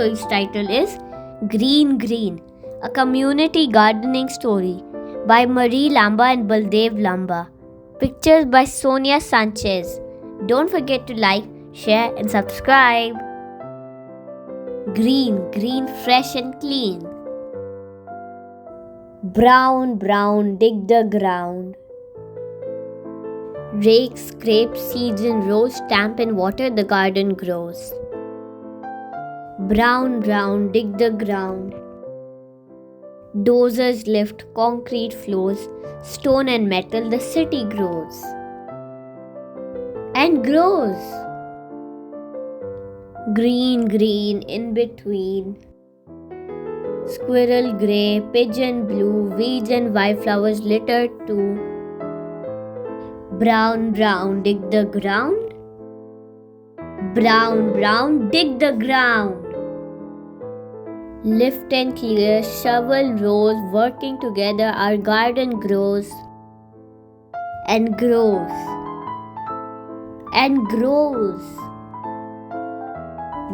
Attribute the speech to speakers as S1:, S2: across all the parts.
S1: story's title is Green Green, a community gardening story by Marie Lamba and Baldev Lamba. Pictures by Sonia Sanchez. Don't forget to like, share and subscribe. Green, green, fresh and clean. Brown, brown, dig the ground. Rake, scrape, seeds in rows, stamp and water, the garden grows. Brown, brown, dig the ground. Dozers lift concrete floors, stone and metal, the city grows. And grows. Green, green, in between. Squirrel grey, pigeon blue, weeds and wildflowers litter too. Brown, brown, dig the ground. Brown, brown, dig the ground. Lift and clear, shovel rows, working together our garden grows. And grows. And grows.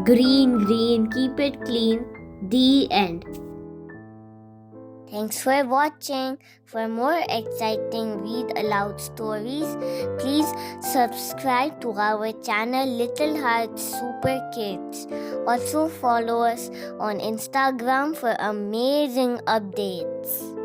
S1: Green, green, keep it clean. The end.
S2: Thanks for watching. For more exciting read aloud stories, please subscribe to our channel Little Hearts Super Kids. Also follow us on Instagram for amazing updates.